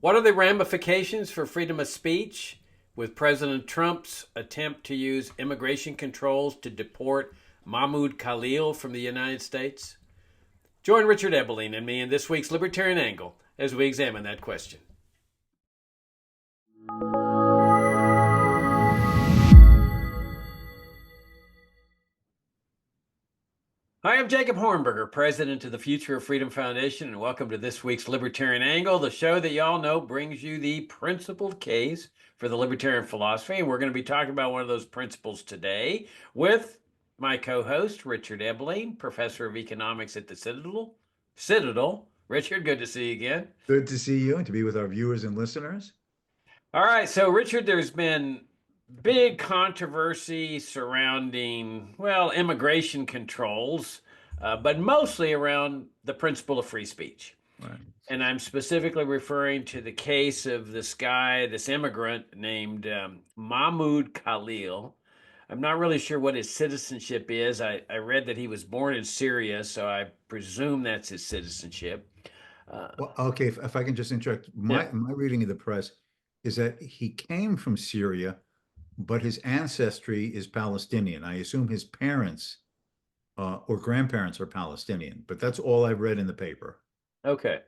What are the ramifications for freedom of speech with President Trump's attempt to use immigration controls to deport Mahmoud Khalil from the United States? Join Richard Ebeling and me in this week's Libertarian Angle as we examine that question. Hi, I'm Jacob Hornberger, president of the Future of Freedom Foundation, and welcome to this week's Libertarian Angle, the show that y'all know brings you the principled case for the libertarian philosophy. And we're going to be talking about one of those principles today with my co-host, Richard Ebeling, professor of economics at the Citadel. Richard, good to see you again. Good to see you and to be with our viewers and listeners. All right, so Richard, there's been big controversy surrounding, well, immigration controls, but mostly around the principle of free speech. Right. And I'm specifically referring to the case of this guy, this immigrant named Mahmoud Khalil. I'm not really sure what his citizenship is. I read that he was born in Syria, so I presume that's his citizenship. Well, okay, if I can just interrupt, Yeah. my reading of the press is that he came from Syria, but his ancestry is Palestinian. I assume his parents or grandparents are Palestinian, but that's all I've read in the paper. Okay.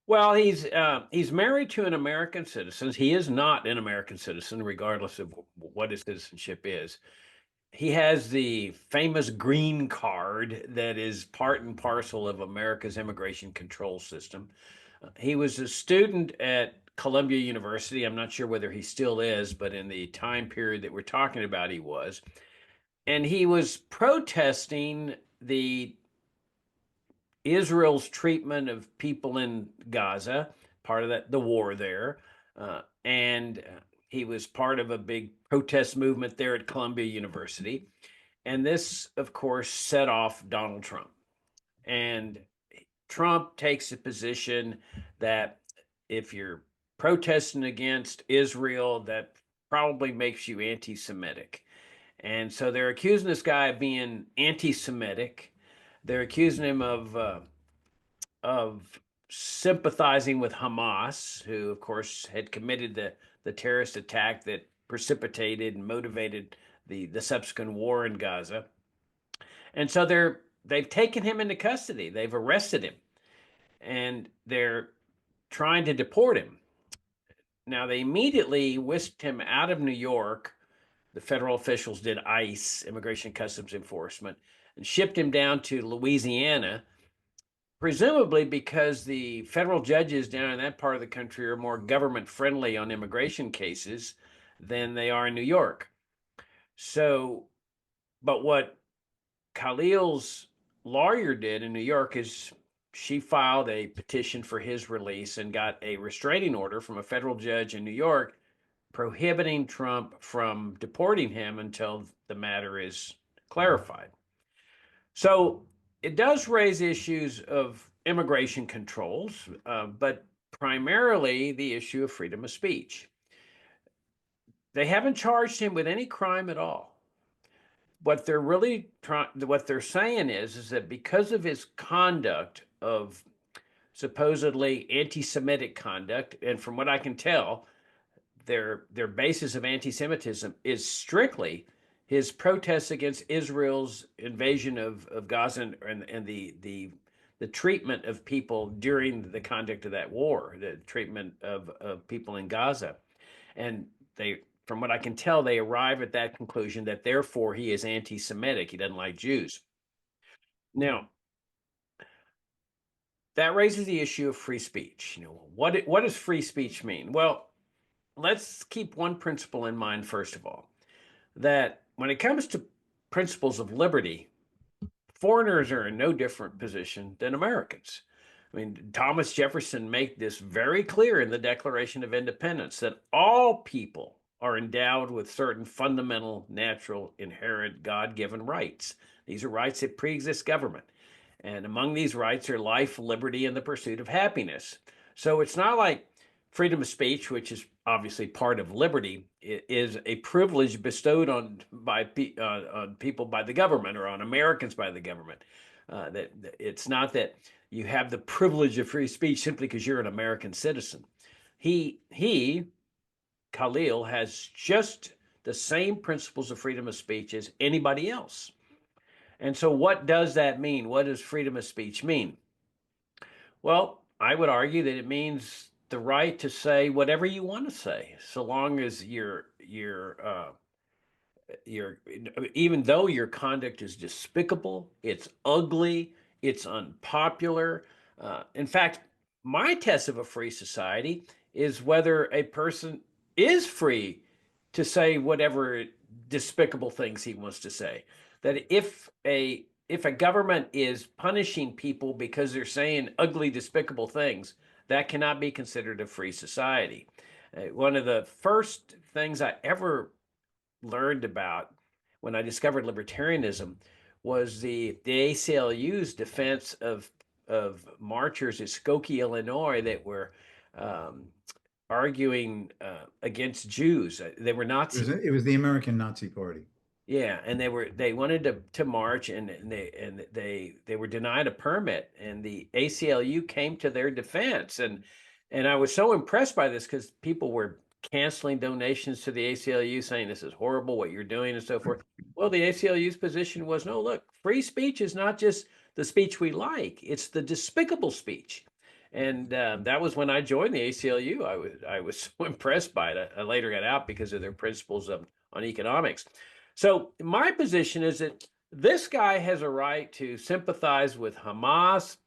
Well, he's married to an American citizen. He is not an American citizen, regardless of what his citizenship is. He has the famous green card that is part and parcel of America's immigration control system. He was a student at Columbia University. I'm not sure whether he still is, but in the time period that we're talking about, he was. And he was protesting the Israel's treatment of people in Gaza, part of the war there, and he was part of a big protest movement there at Columbia University. And this, of course, set off Donald Trump. And Trump takes a position that if you're protesting against Israel, that probably makes you anti Semitic. And so they're accusing this guy of being anti Semitic. They're accusing him of sympathizing with Hamas, who, of course, had committed the terrorist attack that precipitated and motivated the subsequent war in Gaza. And so they've taken him into custody. They've arrested him, and they're trying to deport him. Now, they immediately whisked him out of New York. The federal officials did, ICE, Immigration Customs Enforcement, and shipped him down to Louisiana, presumably because the federal judges down in that part of the country are more government friendly on immigration cases than they are in New York. So, but what Khalil's lawyer did in New York is she filed a petition for his release and got a restraining order from a federal judge in New York prohibiting Trump from deporting him until the matter is clarified. So it does raise issues of immigration controls, but primarily the issue of freedom of speech. They haven't charged him with any crime at all. What they're saying is that because of his conduct of supposedly anti-Semitic conduct, and from what I can tell, their basis of anti-Semitism is strictly his protests against Israel's invasion of Gaza and the treatment of people during the conduct of that war, the treatment of people in Gaza. And they, from what I can tell, they arrive at that conclusion that therefore he is anti-Semitic. He doesn't like Jews. Now, that raises the issue of free speech. What does free speech mean? Well, let's keep one principle in mind, first of all, that when it comes to principles of liberty, foreigners are in no different position than Americans. I mean, Thomas Jefferson made this very clear in the Declaration of Independence that all people are endowed with certain fundamental, natural, inherent, God-given rights. These are rights that pre-exist government. And among these rights are life, liberty, and the pursuit of happiness. So it's not like freedom of speech, which is obviously part of liberty, is a privilege bestowed on people by the government or on Americans by the government. That it's not that you have the privilege of free speech simply because you're an American citizen. He Khalil has just the same principles of freedom of speech as anybody else. And so, what does that mean? What does freedom of speech mean? Well, I would argue that it means the right to say whatever you want to say, so long as your even though your conduct is despicable, it's ugly, it's unpopular. In fact, my test of a free society is whether a person is free to say whatever despicable things he wants to say. That if a government is punishing people because they're saying ugly, despicable things, that cannot be considered a free society. One of the first things I ever learned about when I discovered libertarianism was the ACLU's defense of marchers at Skokie, Illinois, that were um, arguing against Jews. They were Nazi. It was the American Nazi Party. Yeah, and they wanted to march, and they were denied a permit, and the ACLU came to their defense, and I was so impressed by this because people were canceling donations to the ACLU, saying this is horrible what you're doing and so forth. Well, the ACLU's position was, no, look, free speech is not just the speech we like; it's the despicable speech. And that was when I joined the ACLU. I was so impressed by it. I later got out because of their principles on economics. So my position is that this guy has a right to sympathize with Hamas.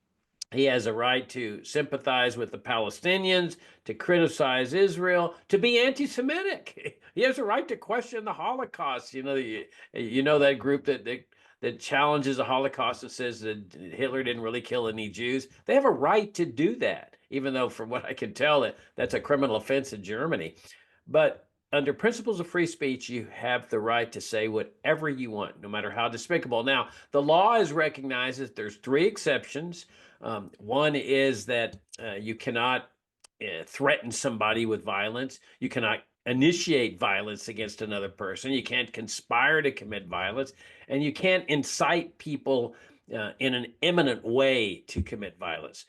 He has a right to sympathize with the Palestinians, to criticize Israel, to be anti-Semitic. He has a right to question the Holocaust. You know that group that challenges the Holocaust and says that Hitler didn't really kill any Jews. They have a right to do that, even though, from what I can tell, that's a criminal offense in Germany. But under principles of free speech, you have the right to say whatever you want, no matter how despicable. Now, the law is recognized that there's three exceptions. One is that you cannot threaten somebody with violence. You cannot initiate violence against another person. You can't conspire to commit violence, and you can't incite people in an imminent way to commit violence.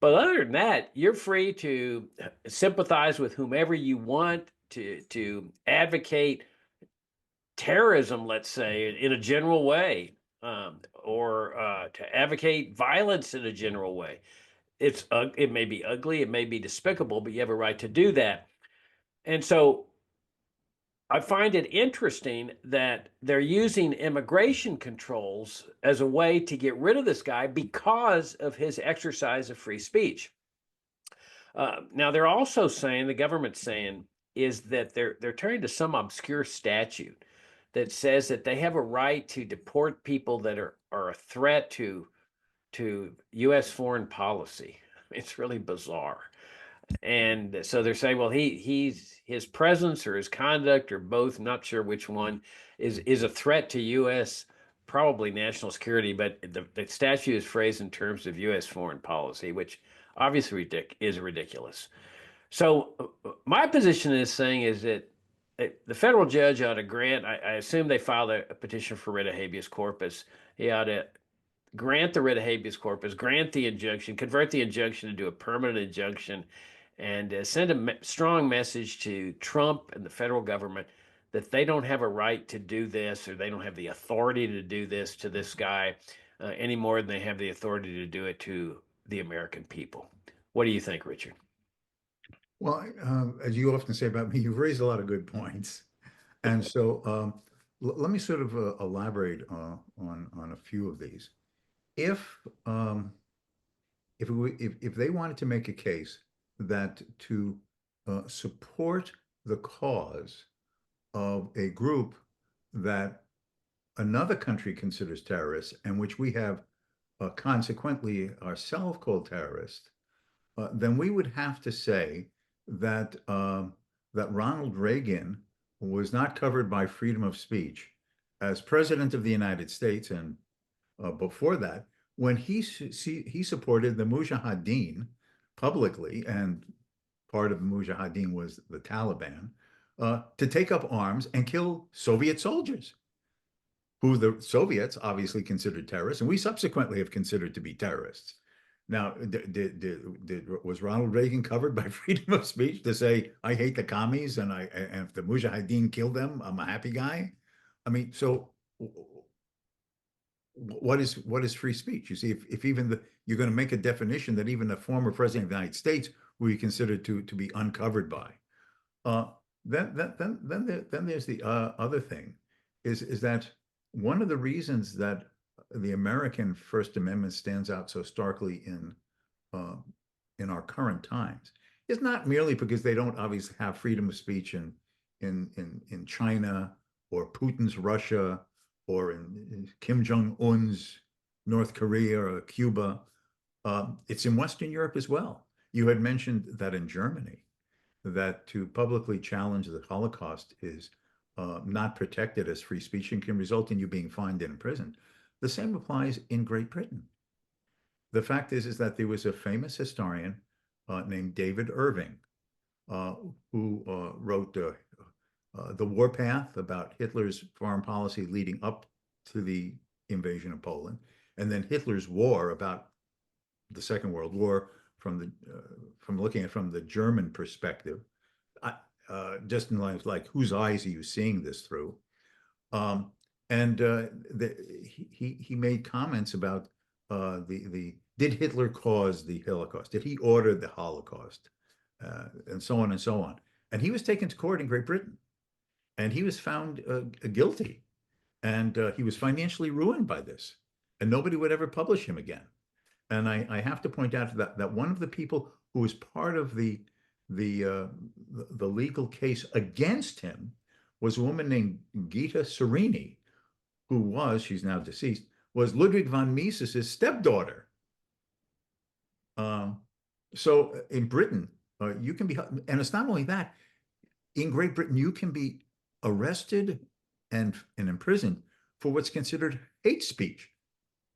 But other than that, you're free to sympathize with whomever you want, to advocate terrorism, let's say, in a general way, or to advocate violence in a general way. It may be ugly, it may be despicable, but you have a right to do that. And so I find it interesting that they're using immigration controls as a way to get rid of this guy because of his exercise of free speech. Now they're also saying, the government's saying, is that they're turning to some obscure statute that says that they have a right to deport people that are a threat to U.S. foreign policy. It's really bizarre. And so they're saying, well, his presence or his conduct or both, not sure which one, is a threat to U.S. probably national security, but the statute is phrased in terms of U.S. foreign policy, which obviously is ridiculous. So my position in this thing is that the federal judge ought to grant. I assume they filed a petition for writ of habeas corpus. He ought to grant the writ of habeas corpus, grant the injunction, convert the injunction into a permanent injunction, and send a strong message to Trump and the federal government that they don't have a right to do this, or they don't have the authority to do this to this guy any more than they have the authority to do it to the American people. What do you think, Richard? Well, as you often say about me, you've raised a lot of good points. And so let me sort of elaborate on a few of these. If if they wanted to make a case that to support the cause of a group that another country considers terrorists, and which we have consequently ourselves called terrorists, then we would have to say that that Ronald Reagan was not covered by freedom of speech as president of the United States, and before that, when he supported the Mujahideen publicly, and part of the Mujahideen was the Taliban, to take up arms and kill Soviet soldiers, who the Soviets obviously considered terrorists, and we subsequently have considered to be terrorists. Now, was Ronald Reagan covered by freedom of speech to say, I hate the commies and if the Mujahideen kill them, I'm a happy guy? I mean, so what is free speech? You see, if even you're going to make a definition that even a former president of the United States will be considered to be uncovered by, uh, then there's the other thing, is that one of the reasons that the American First Amendment stands out so starkly uh, in our current times is not merely because they don't obviously have freedom of speech in China or Putin's Russia or in Kim Jong Un's North Korea or Cuba. It's in Western Europe as well. You had mentioned that in Germany, that to publicly challenge the Holocaust is not protected as free speech and can result in you being fined and imprisoned. The same applies in Great Britain. The fact is that there was a famous historian named David Irving uh, who wrote The Warpath about Hitler's foreign policy leading up to the invasion of Poland, and then Hitler's war about the Second World War from looking at it from the German perspective. Just in lines like, whose eyes are you seeing this through? Um, and he made comments about the did Hitler cause the Holocaust? Did he order the Holocaust? And so on and so on. And he was taken to court in Great Britain, and he was found guilty, and he was financially ruined by this, and nobody would ever publish him again. And I have to point out that one of the people who was part of the the legal case against him was a woman named Gita Serini, she's now deceased, was Ludwig von Mises's stepdaughter. Um, so in Britain, you can be, and it's not only that, in Great Britain, you can be arrested and imprisoned for what's considered hate speech.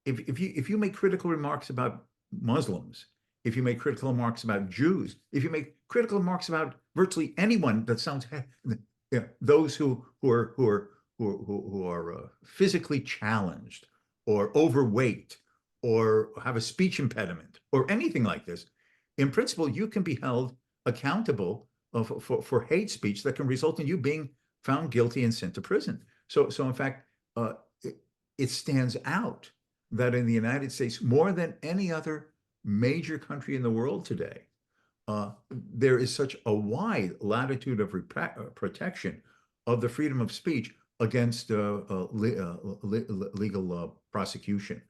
If you make critical remarks about Muslims, if you make critical remarks about Jews, if you make critical remarks about virtually anyone that sounds, those who are physically challenged or overweight or have a speech impediment or anything like this, in principle, you can be held accountable for hate speech that can result in you being found guilty and sent to prison. So in fact, it stands out that in the United States, more than any other major country in the world today, there is such a wide latitude of protection of the freedom of speech against legal prosecution.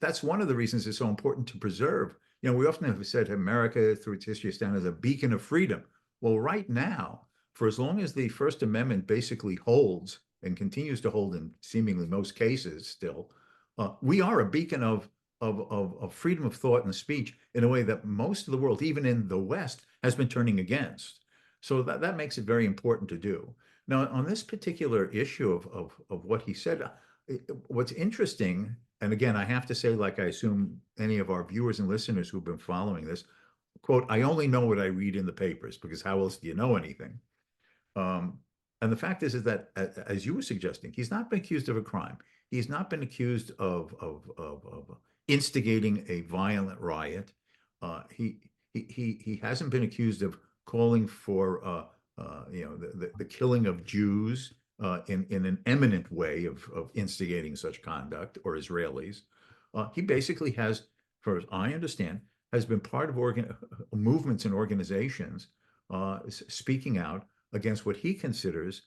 That's one of the reasons it's so important to preserve. We often have said America, through its history, stands as a beacon of freedom. Well, right now, for as long as the First Amendment basically holds and continues to hold in seemingly most cases still, we are a beacon of freedom of thought and speech in a way that most of the world, even in the West, has been turning against. So that makes it very important to do. Now, on this particular issue of what he said, what's interesting, and again, I have to say, like I assume any of our viewers and listeners who've been following this, quote, I only know what I read in the papers, because how else do you know anything? And the fact is that, as you were suggesting, he's not been accused of a crime. He's not been accused of instigating a violent riot. He hasn't been accused of calling for the killing of Jews in an eminent way of instigating such conduct, or Israelis. He basically has, for as I understand, has been part of movements and organizations speaking out against what he considers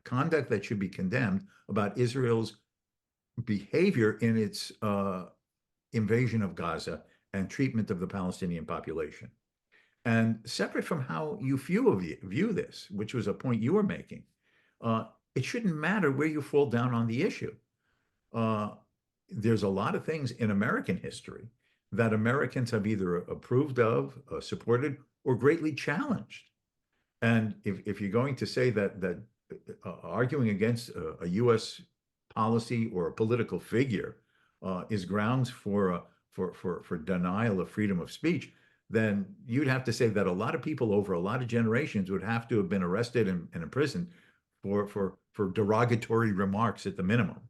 conduct that should be condemned about Israel's behavior in its invasion of Gaza and treatment of the Palestinian population. And separate from how you view this, which was a point you were making, it shouldn't matter where you fall down on the issue. There's a lot of things in American history that Americans have either approved of, supported, or greatly challenged. And if you're going to say that arguing against a U.S. policy or a political figure is grounds for denial of freedom of speech, then you'd have to say that a lot of people over a lot of generations would have to have been arrested and imprisoned for derogatory remarks at the minimum.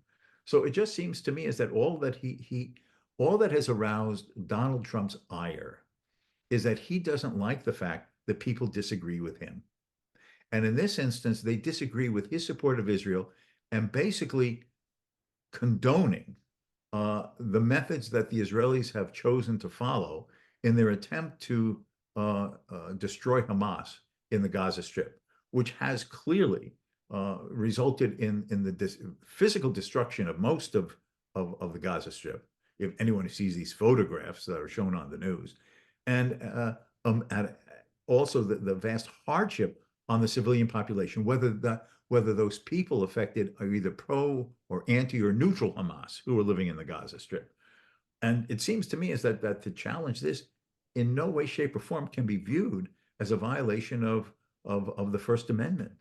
So it just seems to me is that all that all that has aroused Donald Trump's ire is that he doesn't like the fact that people disagree with him. And in this instance, they disagree with his support of Israel and basically condoning the methods that the Israelis have chosen to follow in their attempt to destroy Hamas in the Gaza Strip, which has clearly resulted in the physical destruction of most of the Gaza Strip. If anyone who sees these photographs that are shown on the news, and also the vast hardship on the civilian population, whether those people affected are either pro or anti or neutral Hamas who are living in the Gaza Strip. And it seems to me is that to challenge this in no way, shape, or form can be viewed as a violation of the First Amendment.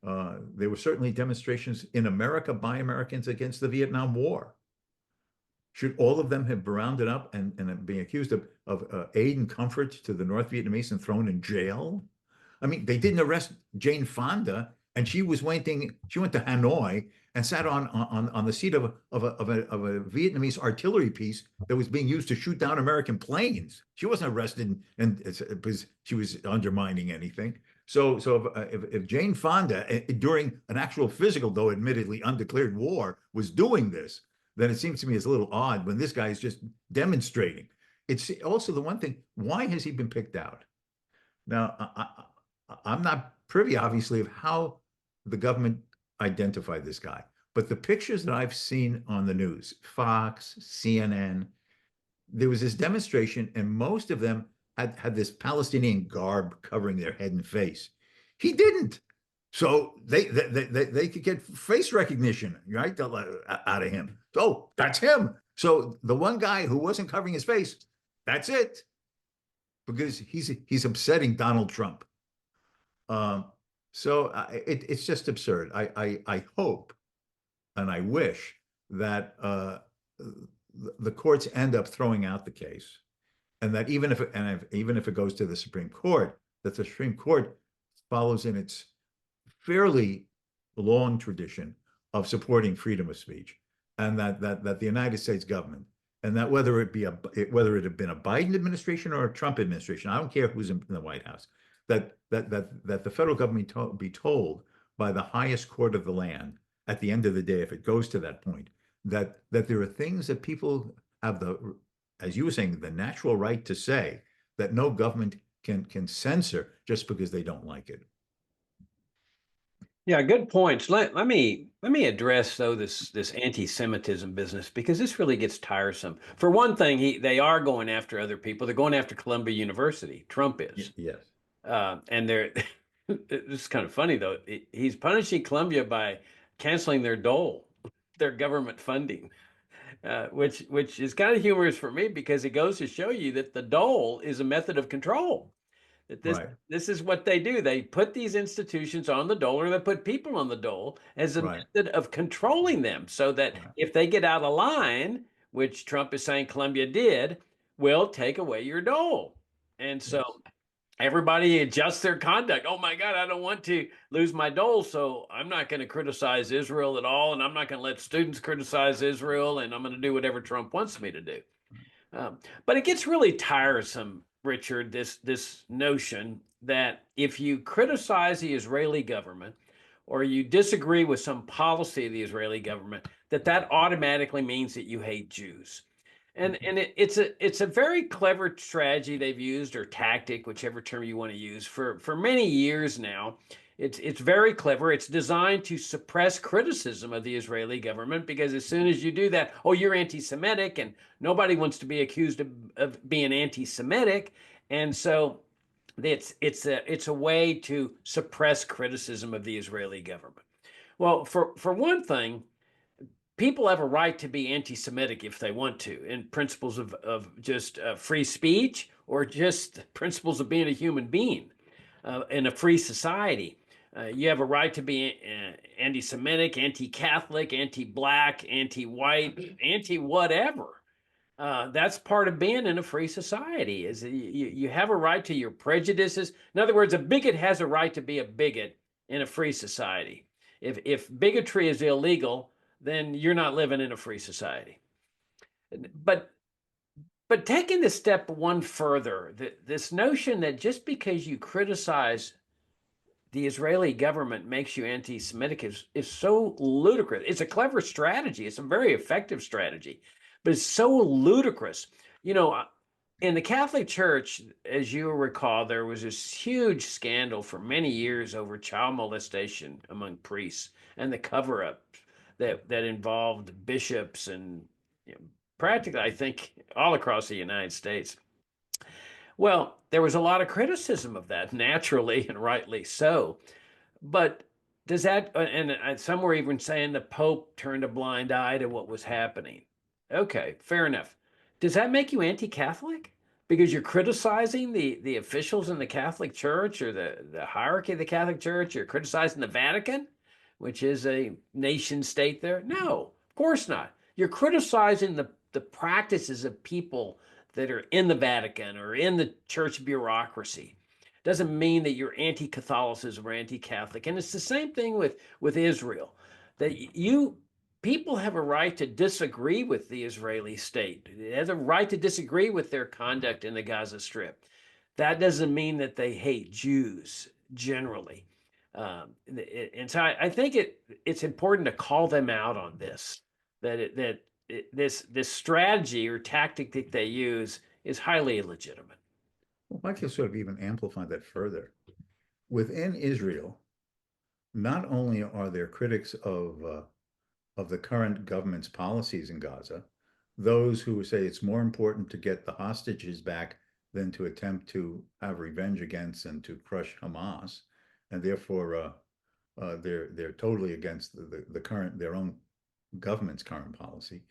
There were certainly demonstrations in America by Americans against the Vietnam War. Should all of them have rounded up and being accused of aid and comfort to the North Vietnamese and thrown in jail? I mean, they didn't arrest Jane Fonda, and she was waiting. She went to Hanoi and sat on the seat of a Vietnamese artillery piece that was being used to shoot down American planes. She wasn't arrested and because she was undermining anything. So if Jane Fonda during an actual physical, though admittedly undeclared war, was doing this, then it seems to me it's a little odd when this guy is just demonstrating. It's also the one thing. Why has he been picked out? Now, I'm not privy, obviously, of how the government identified this guy, but the pictures that I've seen on the news, Fox, CNN, there was this demonstration, and most of them had this Palestinian garb covering their head and face. He didn't. So they could get face recognition, right, out of him. So that's him. So the one guy who wasn't covering his face, that's it, because he's upsetting Donald Trump. Um, it's just absurd. I hope and I wish that the courts end up throwing out the case, and that even if it goes to the Supreme Court, that the Supreme Court follows in its fairly long tradition of supporting freedom of speech, and that the United States government, and that whether it had been a Biden administration or a Trump administration, I don't care who's in the White House, that the federal government be told by the highest court of the land at the end of the day, if it goes to that point, that there are things that people have as you were saying, the natural right to say that no government can censor just because they don't like it. Yeah, good points. Let me address though this anti-Semitism business, because this really gets tiresome. For one thing, they are going after other people. They're going after Columbia University. Trump is, Yes. and they're. It's kind of funny though. He's punishing Columbia by canceling their dole, their government funding, which is kind of humorous for me, because it goes to show you that the dole is a method of control. That Right. this is what they do. They put these institutions on the dole, or they put people on the dole as a Right. method of controlling them, so that Right. if they get out of line, which Trump is saying Columbia did, we'll take away your dole. And so Yes. everybody adjusts their conduct. Oh my God, I don't want to lose my dole, so I'm not going to criticize Israel at all, and I'm not going to let students criticize Israel, and I'm going to do whatever Trump wants me to do. But it gets really tiresome, Richard, this notion that if you criticize the Israeli government, or you disagree with some policy of the Israeli government, that automatically means that you hate Jews. And it's a very clever strategy they've used, or tactic, whichever term you want to use, for many years now. It's very clever. It's designed to suppress criticism of the Israeli government, because as soon as you do that, oh, you're anti-Semitic, and nobody wants to be accused of being anti-Semitic. And so it's a way to suppress criticism of the Israeli government. Well, for one thing, people have a right to be anti-Semitic if they want to, in principles of just free speech, or just principles of being a human being in a free society. You have a right to be anti-Semitic, anti-Catholic, anti-Black, anti-white, anti-whatever. That's part of being in a free society. Is you have a right to your prejudices. In other words, a bigot has a right to be a bigot in a free society. If bigotry is illegal, then you're not living in a free society. But But taking the step one further, this notion that just because you criticize the Israeli government makes you anti-Semitic is so ludicrous. It's a clever strategy. It's a very effective strategy, but it's so ludicrous. You know, in the Catholic Church, as you recall, there was this huge scandal for many years over child molestation among priests and the cover-up that involved bishops and, you know, practically, I think, all across the United States. Well, there was a lot of criticism of that, naturally and rightly so. But does that, and some were even saying the Pope turned a blind eye to what was happening. Okay, fair enough. Does that make you anti-Catholic? Because you're criticizing the officials in the Catholic Church or the hierarchy of the Catholic Church? You're criticizing the Vatican, which is a nation state there? No, of course not. You're criticizing the practices of people that are in the Vatican or in the church bureaucracy. Doesn't mean that you're anti-Catholicism or anti-Catholic. And it's the same thing with Israel. That you people have a right to disagree with the Israeli state. It has a right to disagree with their conduct in the Gaza Strip. That doesn't mean that they hate Jews generally. And so I think it's important to call them out on this. This strategy or tactic that they use is highly illegitimate. Well, I can sort of even amplify that further. Within Israel, not only are there critics of the current government's policies in Gaza, those who say it's more important to get the hostages back than to attempt to have revenge against and to crush Hamas, and therefore they're totally against the current their own government's current policy.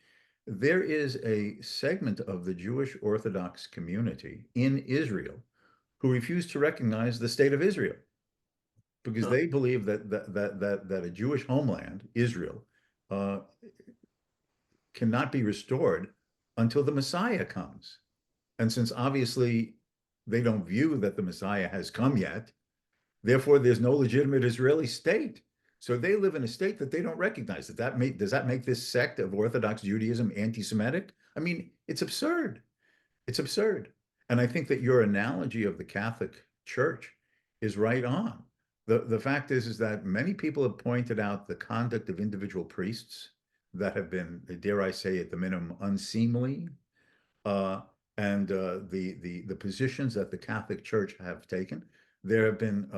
There is a segment of the Jewish Orthodox community in Israel who refuse to recognize the state of Israel because Huh. they believe that a Jewish homeland, Israel, uh, cannot be restored until the Messiah comes. And since obviously they don't view that the Messiah has come yet, therefore there's no legitimate Israeli state. So they live in a state that they don't recognize. Does that make this sect of Orthodox Judaism anti-Semitic? I mean, it's absurd. It's absurd. And I think that your analogy of the Catholic Church is right on. The fact is that many people have pointed out the conduct of individual priests that have been, dare I say, at the minimum, unseemly, uh, and the positions that the Catholic Church have taken. There have been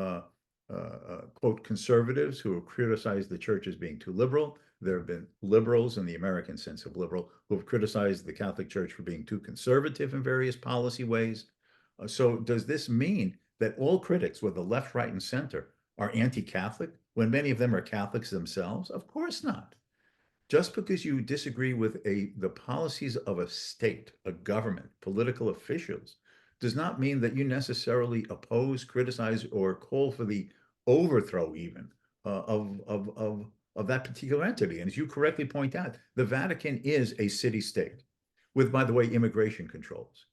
quote conservatives who have criticized the church as being too liberal. There have been liberals in the American sense of liberal who have criticized the Catholic Church for being too conservative in various policy ways. So does this mean that all critics, whether left, right, and center, are anti-Catholic when many of them are Catholics themselves? Of course not. Just because you disagree with the policies of a state, a government, political officials, does not mean that you necessarily oppose, criticize, or call for the overthrow even of that particular entity. And as you correctly point out, the Vatican is a city state with, by the way, immigration controls.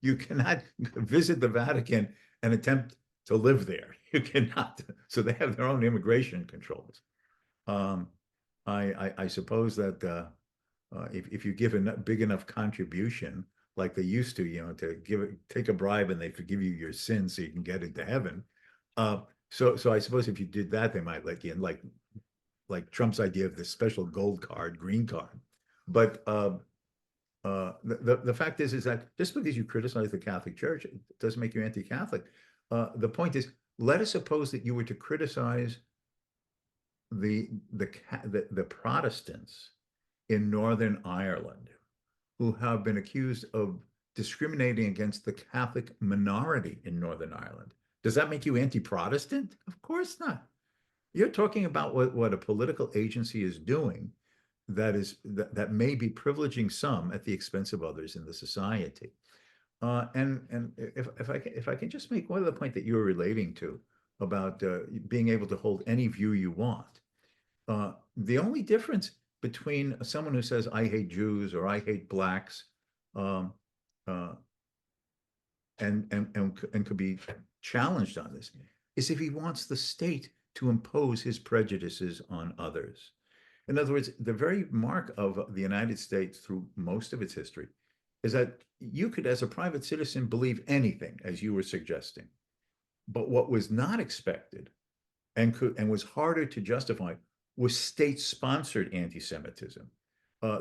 You cannot visit the Vatican and attempt to live there. You cannot. So they have their own immigration controls. Um, I suppose that if you give a big enough contribution, like they used to, to take a bribe and they forgive you your sins so you can get into heaven. So I suppose if you did that, they might let you in, like Trump's idea of this special gold card, green card. But the fact is that just because you criticize the Catholic Church, it doesn't make you anti-Catholic. The point is, let us suppose that you were to criticize the the Protestants in Northern Ireland who have been accused of discriminating against the Catholic minority in Northern Ireland. Does that make you anti-Protestant? Of course not. You're talking about what a political agency is doing that may be privileging some at the expense of others in the society. And if I can just make one other point that you were relating to about being able to hold any view you want. The only difference between someone who says I hate Jews or I hate blacks, um, uh, and could be challenged on this, is if he wants the state to impose his prejudices on others. In other words, the very mark of the United States through most of its history is that you could, as a private citizen, believe anything, as you were suggesting. But what was not expected and was harder to justify was state-sponsored anti-Semitism.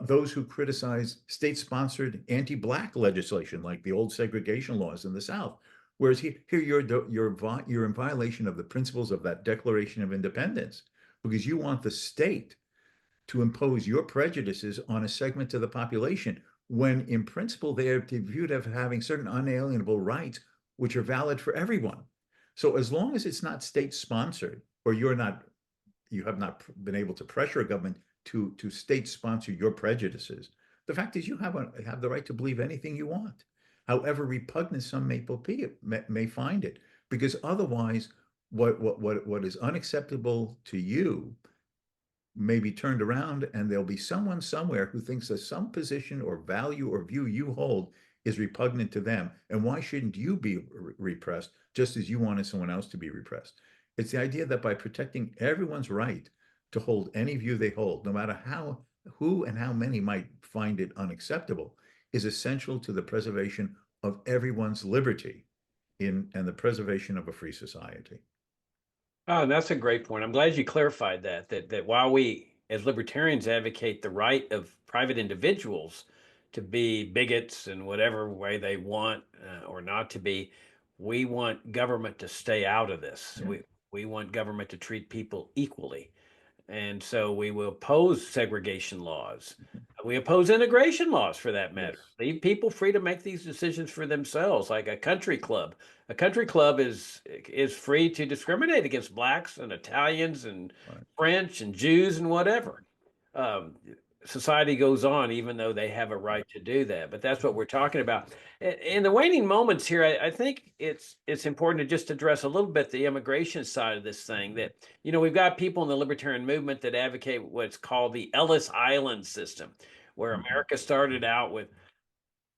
Those who criticized state-sponsored anti-black legislation, like the old segregation laws in the South. Whereas here you're in violation of the principles of that Declaration of Independence because you want the state to impose your prejudices on a segment of the population when in principle they are viewed as having certain unalienable rights which are valid for everyone. So as long as it's not state sponsored or you have not been able to pressure a government to state sponsor your prejudices, the fact is you have the right to believe anything you want, however repugnant some may find it, because otherwise what is unacceptable to you may be turned around and there'll be someone somewhere who thinks that some position or value or view you hold is repugnant to them. And why shouldn't you be repressed just as you wanted someone else to be repressed? It's the idea that by protecting everyone's right to hold any view they hold, no matter who and how many might find it unacceptable, is essential to the preservation of everyone's liberty and the preservation of a free society. Oh, that's a great point. I'm glad you clarified that while we as libertarians advocate the right of private individuals to be bigots in whatever way they want or not to be, we want government to stay out of this. Yeah. We want government to treat people equally. And so we will oppose segregation laws. We oppose integration laws for that matter. Yes. Leave people free to make these decisions for themselves, like a country club. A country club is free to discriminate against blacks and Italians and Right. French and Jews and whatever. Um, Society goes on, even though they have a right to do that. But that's what we're talking about. In the waning moments here, I think it's important to just address a little bit the immigration side of this thing. That we've got people in the libertarian movement that advocate what's called the Ellis Island system, where Mhm. America started out with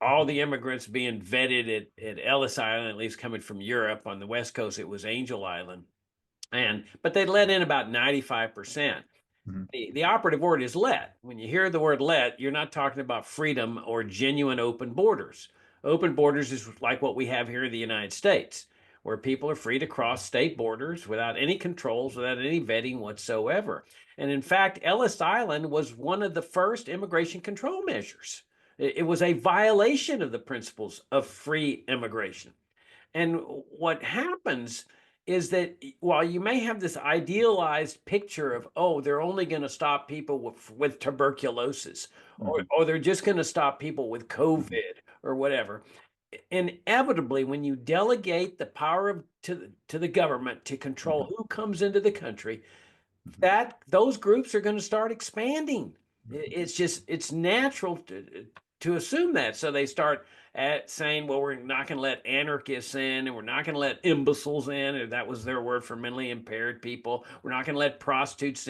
all the immigrants being vetted at Ellis Island, at least coming from Europe. On the West Coast, it was Angel Island, but they let in about 95%. Mhm. The operative word is let. When you hear the word let, you're not talking about freedom or genuine open borders. Open borders is like what we have here in the United States, where people are free to cross state borders without any controls, without any vetting whatsoever. And in fact, Ellis Island was one of the first immigration control measures. It was a violation of the principles of free immigration. And what happens is that while you may have this idealized picture of, oh, they're only going to stop people with tuberculosis, Mhm. or they're just going to stop people with Mhm. COVID or whatever, inevitably, when you delegate the power to the government to control Mhm. who comes into the country, Mhm. that those groups are going to start expanding. Mhm. It's natural to assume that. So they start at saying, well, we're not going to let anarchists in, and we're not going to let imbeciles in, or that was their word for mentally impaired people. We're not going to let prostitutes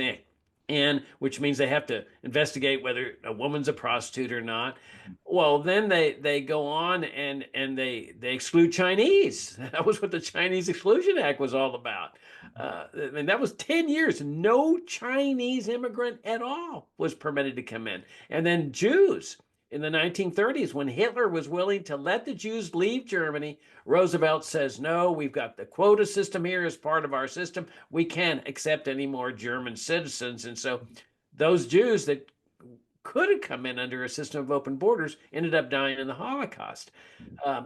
in, which means they have to investigate whether a woman's a prostitute or not. Well, then they go on and they exclude Chinese. That was what the Chinese Exclusion Act was all about. And that was 10 years. No Chinese immigrant at all was permitted to come in. And then Jews in the 1930s, when Hitler was willing to let the Jews leave Germany, Roosevelt says, no, we've got the quota system here as part of our system. We can't accept any more German citizens. And so those Jews that could have come in under a system of open borders ended up dying in the Holocaust.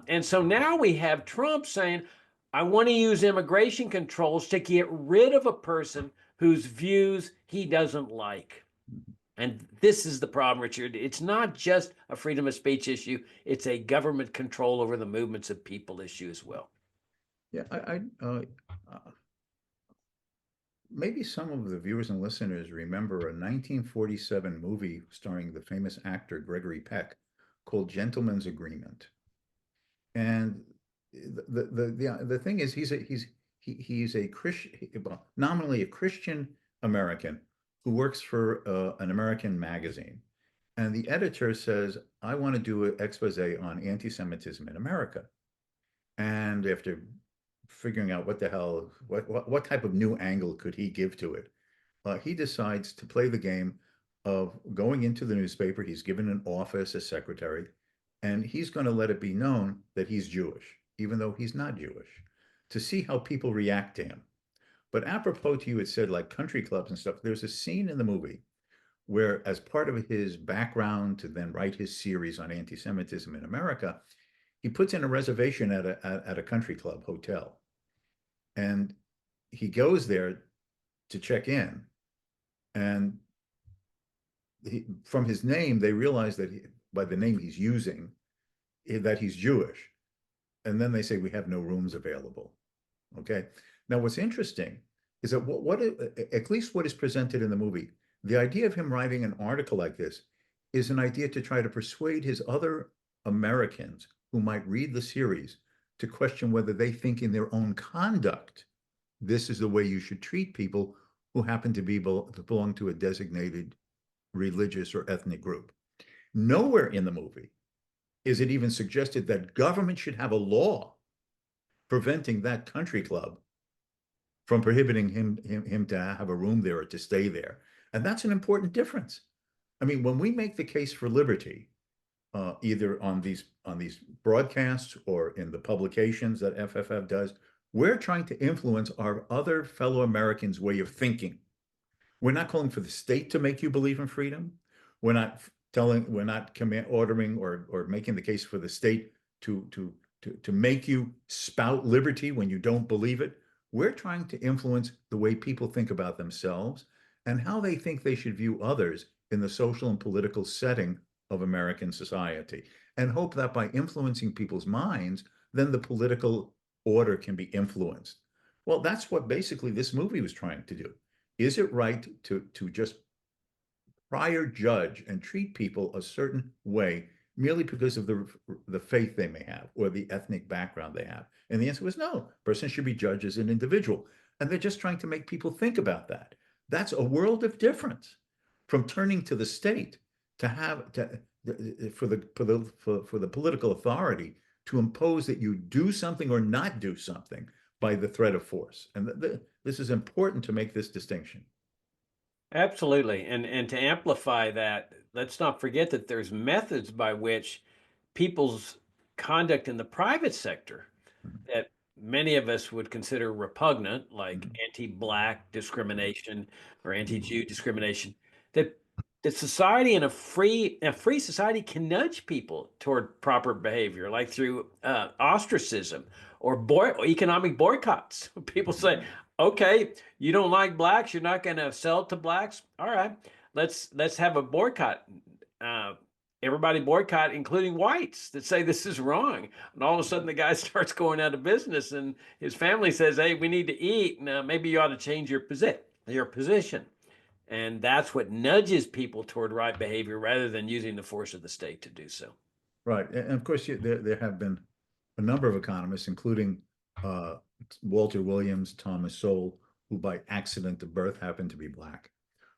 And so now we have Trump saying, I want to use immigration controls to get rid of a person whose views he doesn't like. And this is the problem, Richard. It's not just a freedom of speech issue, it's a government control over the movements of people issue as well. Yeah, uh, maybe some of the viewers and listeners remember a 1947 movie starring the famous actor Gregory Peck called Gentleman's Agreement. And the thing is, he's a Christian, well, nominally a Christian American who works for an American magazine. And the editor says, I want to do an expose on anti-Semitism in America. And after figuring out what the hell, what type of new angle could he give to it, he decides to play the game of going into the newspaper. He's given an office as secretary, and he's going to let it be known that he's Jewish, even though he's not Jewish, to see how people react to him. But apropos to you, it said like country clubs and stuff. There's a scene in the movie where, as part of his background to then write his series on anti-Semitism in America, he puts in a reservation at a country club hotel, and he goes there to check in, and from his name, they realize that by the name he's using, that he's Jewish. And then they say, we have no rooms available. Okay. Now, what's interesting is that at least what is presented in the movie, the idea of him writing an article like this is an idea to try to persuade his other Americans who might read the series to question whether they think in their own conduct, this is the way you should treat people who happen to belong to a designated religious or ethnic group. Nowhere in the movie is it even suggested that government should have a law preventing that country club from prohibiting him to have a room there or to stay there. And that's an important difference. I mean, when we make the case for liberty, either on these broadcasts or in the publications that FFF does, we're trying to influence our other fellow Americans' way of thinking. We're not calling for the state to make you believe in freedom. We're not ordering or making the case for the state to make you spout liberty when you don't believe it. We're trying to influence the way people think about themselves and how they think they should view others in the social and political setting of American society, and hope that by influencing people's minds, then the political order can be influenced. Well, that's what basically this movie was trying to do. Is it right to just prior judge and treat people a certain way merely because of the faith they may have or the ethnic background they have? And the answer was no. A person should be judged as an individual. And they're just trying to make people think about that. That's a world of difference from turning to the state to have for the political authority to impose that you do something or not do something by the threat of force. And this is important to make this distinction. Absolutely. And to amplify that, let's not forget that there's methods by which people's conduct in the private sector that many of us would consider repugnant, like anti-Black discrimination or anti-Jew discrimination, that society in a free society can nudge people toward proper behavior, like through ostracism or economic boycotts. People say, "Okay, you don't like blacks, you're not going to sell to blacks. All right, let's have a boycott." Uh, Everybody boycott, including whites, that say this is wrong. And all of a sudden, the guy starts going out of business, and his family says, "Hey, we need to eat. Now, maybe you ought to change your position." And that's what nudges people toward right behavior rather than using the force of the state to do so. Right. And of course, there have been a number of economists, including uh, Walter Williams, Thomas Sowell, who by accident of birth happen to be Black,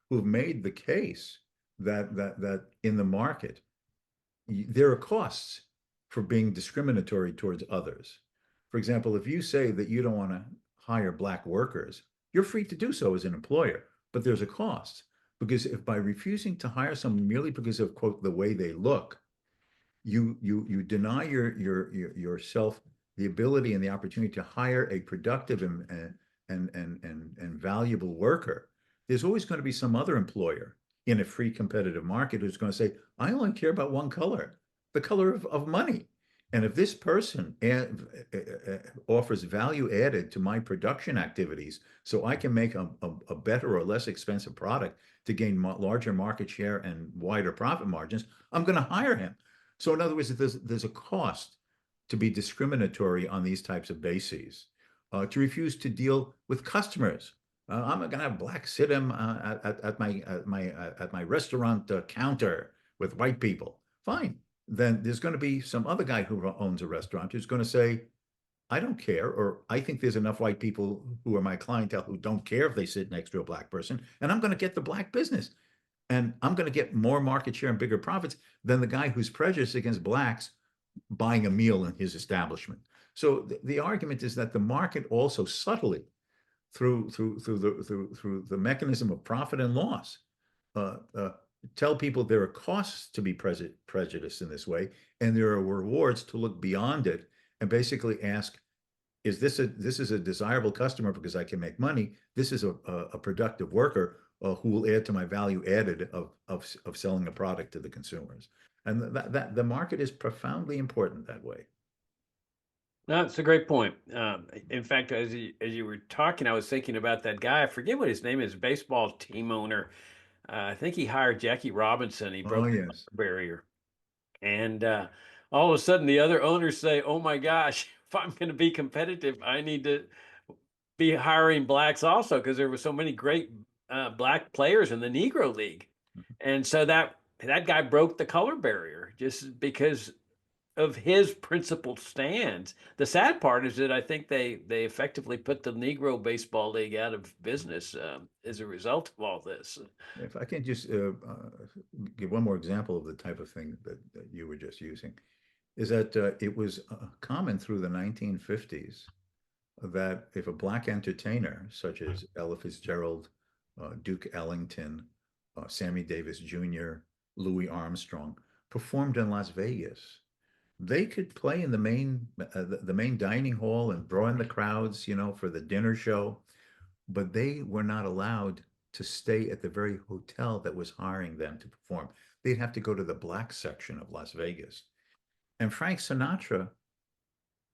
who've made the case that in the market, there are costs for being discriminatory towards others. For example, if you say that you don't want to hire Black workers, you're free to do so as an employer, but there's a cost. Because if by refusing to hire someone merely because of, quote, the way they look, you deny yourself the ability and the opportunity to hire a productive and valuable worker, there's always going to be some other employer in a free competitive market who's going to say, I only care about one color, the color of money. And if this person offers value added to my production activities so I can make a better or less expensive product to gain larger market share and wider profit margins, I'm going to hire him. So in other words, there's a cost to be discriminatory on these types of bases, to refuse to deal with customers. I'm going to have Black sit him at my restaurant counter with white people. Fine. Then there's going to be some other guy who owns a restaurant who's going to say, I don't care, or I think there's enough white people who are my clientele who don't care if they sit next to a Black person, and I'm going to get the Black business. And I'm going to get more market share and bigger profits than the guy who's prejudiced against Blacks buying a meal in his establishment. So the argument is that the market also subtly, through the mechanism of profit and loss, tell people there are costs to be prejudiced in this way, and there are rewards to look beyond it and basically ask, this is a desirable customer because I can make money. This is a productive worker who will add to my value added of selling a product to the consumers. And that the market is profoundly important that way. That's a great point. In fact, as you were talking, I was thinking about that guy. I forget what his name is, baseball team owner. I think he hired Jackie Robinson. He Oh, broke the yes. barrier. And all of a sudden, the other owners say, "Oh my gosh, if I'm going to be competitive, I need to be hiring blacks also," because there were so many great black players in the Negro League. And so that guy broke the color barrier just because of his principled stands. The sad part is that I think they effectively put the Negro Baseball League out of business as a result of all this. If I can just give one more example of the type of thing that you were just using, is that it was common through the 1950s that if a black entertainer, such as Ella Fitzgerald, Duke Ellington, Sammy Davis Jr., Louis Armstrong, performed in Las Vegas, they could play in the main dining hall and draw in the crowds, for the dinner show, but they were not allowed to stay at the very hotel that was hiring them to perform. They'd have to go to the black section of Las Vegas. And Frank Sinatra,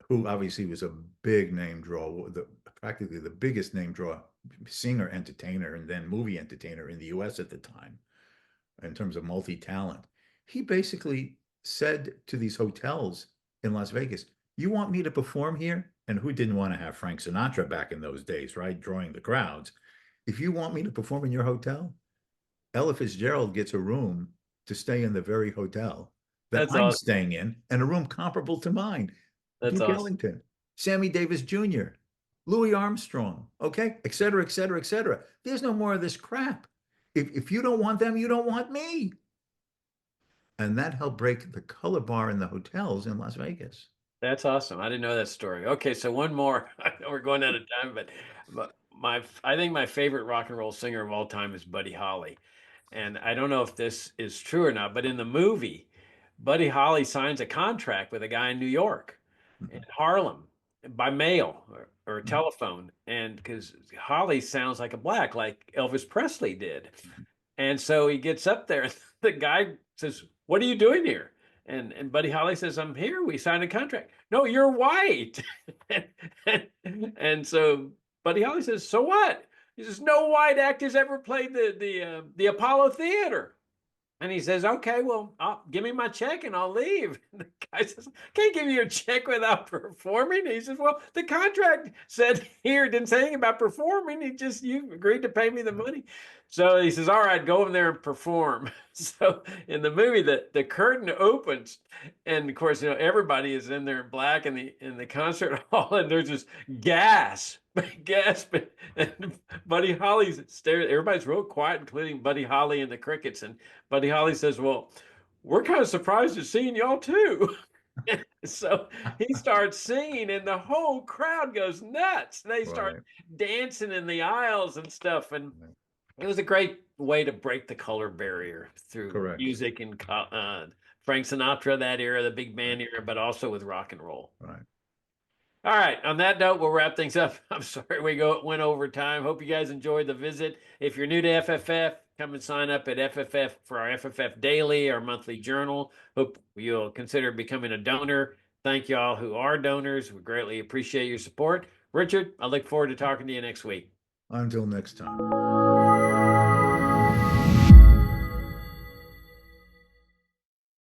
who obviously was a big name draw, practically the biggest name draw singer, entertainer, and then movie entertainer in the US at the time, in terms of multi talent, he basically said to these hotels in Las Vegas, "You want me to perform here?" And who didn't want to have Frank Sinatra back in those days, right? Drawing the crowds. "If you want me to perform in your hotel, Ella Fitzgerald gets a room to stay in the very hotel that That's I'm awesome. staying in, and a room comparable to mine. That's Duke awesome. Ellington, Sammy Davis Jr., Louis Armstrong, okay, et cetera, et cetera, et cetera. There's no more of this crap. If you don't want them, you don't want me." And that helped break the color bar in the hotels in Las Vegas. That's awesome. I didn't know that story. Okay, so one more. I know we're going out of time, but I think my favorite rock and roll singer of all time is Buddy Holly. And I don't know if this is true or not, but in the movie, Buddy Holly signs a contract with a guy in New York, in Mhm. Harlem, by mail or Mhm. telephone. And because Holly sounds like a black, like Elvis Presley did. And so he gets up there, and the guy says, "What are you doing here?" And Buddy Holly says, "I'm here. We signed a contract." "No, you're white." And so Buddy Holly says, "So what?" He says, "No white actors ever played the Apollo Theater." And he says, "Okay, well, give me my check and I'll leave." And the guy says, "Can't give you a check without performing." And he says, "Well, the contract said here, didn't say anything about performing. You agreed to pay me the money." So he says, "All right, go in there and perform." So in the movie, the curtain opens, and of course, everybody is in there in black in the concert hall, and there's just gas, gasp, and Buddy Holly stares. Everybody's real quiet, including Buddy Holly and the crickets, and Buddy Holly says, "Well, we're kind of surprised at seeing y'all too." So he starts singing, and the whole crowd goes nuts. They start Right. dancing in the aisles and stuff. And it was a great way to break the color barrier through Correct. music and Frank Sinatra, that era, the big band era, but also with rock and roll. Right. All right. On that note, we'll wrap things up. I'm sorry went over time. Hope you guys enjoyed the visit. If you're new to FFF, come and sign up at FFF for our FFF Daily, our monthly journal. Hope you'll consider becoming a donor. Thank you all who are donors. We greatly appreciate your support. Richard, I look forward to talking to you next week. Until next time.